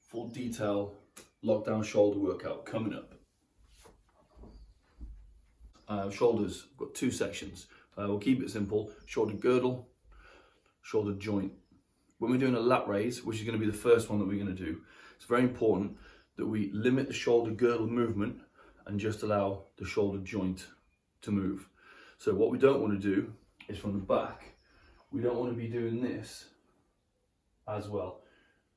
full detail lockdown shoulder workout coming up. Shoulders, we've got two sections. We'll keep it simple: shoulder girdle, shoulder joint. When we're doing a lat raise, which is going to be the first one that we're going to do, it's very important that we limit the shoulder girdle movement and just allow the shoulder joint to move. So what we don't want to do is from the back, we don't want to be doing this as well.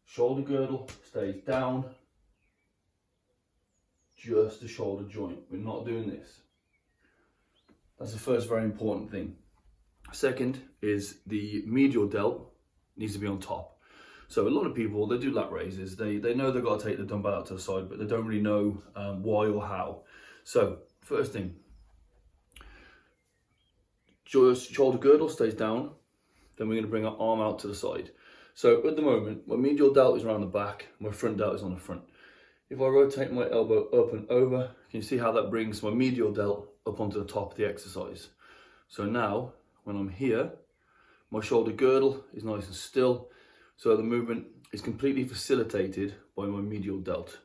Shoulder girdle stays down, just the shoulder joint. We're not doing this. That's the first very important thing. Second is the medial delt needs to be on top. So a lot of people, they do lat raises, they know they've got to take the dumbbell out to the side, but they don't really know why or how. So first thing, shoulder girdle stays down, then we're going to bring our arm out to the side. So at the moment, my medial delt is around the back, my front delt is on the front. If I rotate my elbow up and over, can you see how that brings my medial delt up onto the top of the exercise? So now, when I'm here, my shoulder girdle is nice and still, so the movement is completely facilitated by my medial delt.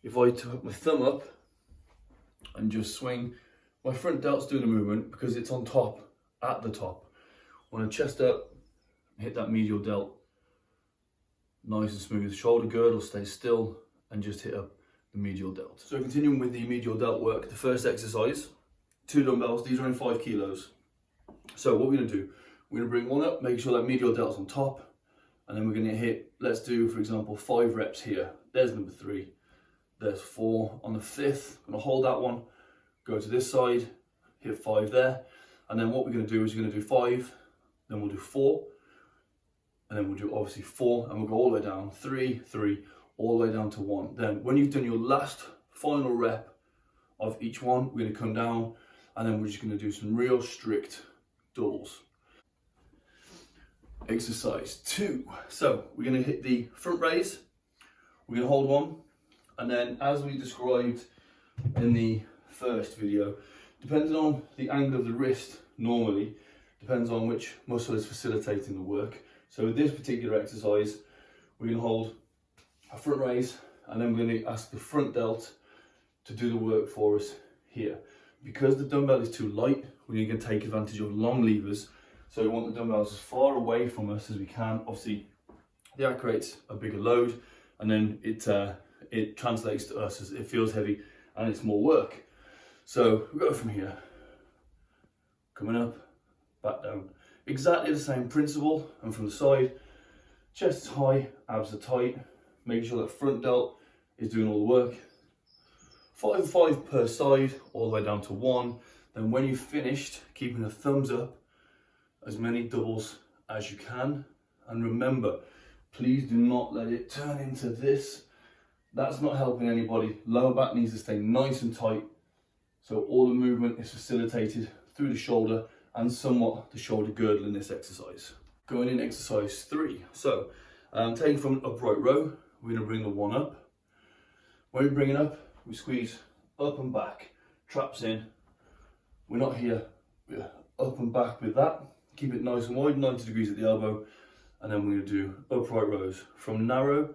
If I put my thumb up and just swing, my front delt's doing the movement because it's on top, at the top. When I chest up, hit that medial delt, nice and smooth. Shoulder girdle stays still and just hit up the medial delt. So continuing with the medial delt work, the first exercise, 2 dumbbells, these are in 5 kilos. So what we're going to do, we're going to bring one up, make sure that medial delt's on top, and then we're going to hit, let's do, for example, 5 reps here. There's number 3, there's 4. On the 5th, I'm going to hold that one, go to this side, hit 5 there, and then what we're going to do is we're going to do 5, then we'll do 4, and then we'll do obviously 4, and we'll go all the way down, 3, 3, all the way down to 1. Then when you've done your last final rep of each one, we're going to come down, and then we're just going to do some real strict doubles. Exercise 2. So we're going to hit the front raise, we're going to hold one, and then as we described in the first video, depending on the angle of the wrist, normally depends on which muscle is facilitating the work. So with this particular exercise, we're going to hold a front raise, and then we're going to ask the front delt to do the work for us here. Because the dumbbell is too light, we're going to take advantage of long levers. So we want the dumbbells as far away from us as we can. Obviously, that creates a bigger load, and then it translates to us as it feels heavy and it's more work. So we go from here, coming up, back down. Exactly the same principle, and from the side, chest is high, abs are tight, making sure that front delt is doing all the work. 5 and 5 per side, all the way down to 1. Then when you've finished, keeping the thumbs up, as many doubles as you can. And remember, please do not let it turn into this. That's not helping anybody. Lower back needs to stay nice and tight, so all the movement is facilitated through the shoulder and somewhat the shoulder girdle in this exercise. Going in exercise 3. So taking from an upright row, we're going to bring the one up. When we bring it up, we squeeze up and back, traps in. We're not here, we're up and back with that. Keep it nice and wide, 90 degrees at the elbow, and then we're going to do upright rows from narrow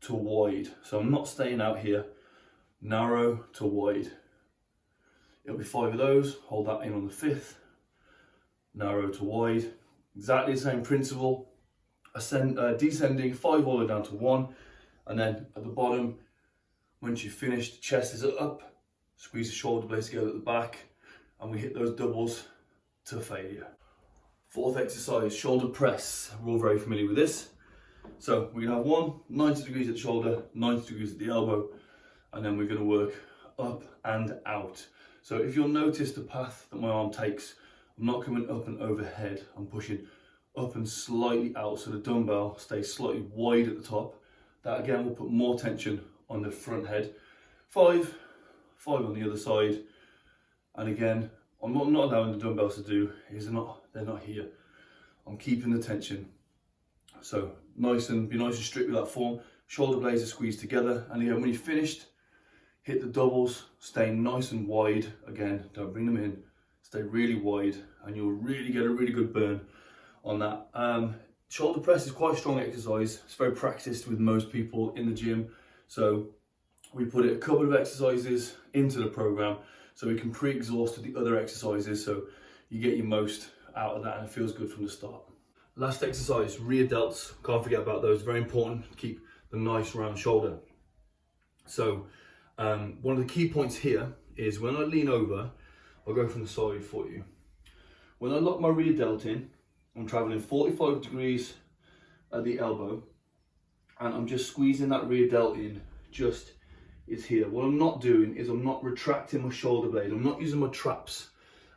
to wide. So I'm not staying out here, narrow to wide. It'll be 5 of those, hold that in on the 5th, narrow to wide. Exactly the same principle, descending 5 all the way down to 1, and then at the bottom, once you've finished, chest is up, squeeze the shoulder blades together at the back, and we hit those doubles to failure. 4th exercise, shoulder press. We're all very familiar with this. So we're gonna have one, 90 degrees at the shoulder, 90 degrees at the elbow, and then we're gonna work up and out. So if you'll notice the path that my arm takes, I'm not coming up and overhead, I'm pushing up and slightly out, so the dumbbell stays slightly wide at the top. That again will put more tension on the front head. 5 on the other side, and again, I'm not allowing the dumbbells to do is they're not here. I'm keeping the tension. So be nice and strict with that form. Shoulder blades are squeezed together, and again, when you're finished, hit the doubles, stay nice and wide. Again, don't bring them in, stay really wide, and you'll really get a really good burn on that. Shoulder press is quite a strong exercise. It's very practiced with most people in the gym. So we put a couple of exercises into the program so we can pre-exhaust the other exercises so you get your most out of that and it feels good from the start. Last exercise, rear delts. Can't forget about those. Very important to keep the nice round shoulder. So one of the key points here is when I lean over, I'll go from the side for you. When I lock my rear delt in, I'm traveling 45 degrees at the elbow and I'm just squeezing that rear delt in, just is here. What I'm not doing is I'm not retracting my shoulder blade. I'm not using my traps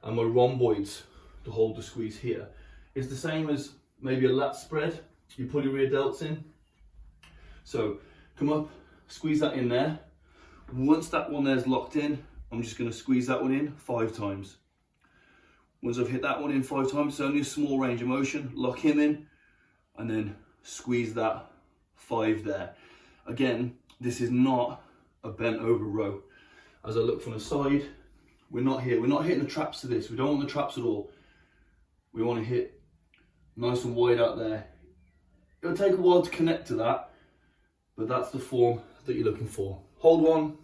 and my rhomboids to hold the squeeze here. It's the same as maybe a lat spread. You pull your rear delts in. So come up, squeeze that in there. Once that one there's locked in, I'm just going to squeeze that one in 5 times. Once I've hit that one in 5 times, it's only a small range of motion, lock him in, and then squeeze that 5 there. Again, this is not a bent over row. As I look from the side, we're not hitting the traps to this. We don't want the traps at all. We want to hit nice and wide out there. It'll take a while to connect to that, but that's the form that you're looking for. Hold 1,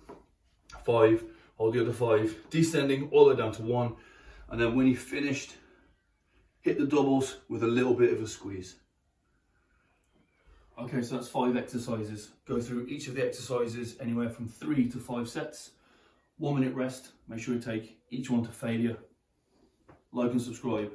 5, hold the other 5, descending all the way down to 1, and then when you've finished, hit the doubles with a little bit of a squeeze. Okay, so that's 5 exercises. Go through each of the exercises anywhere from 3 to 5 sets. 1 minute rest. Make sure you take each one to failure. Like and subscribe.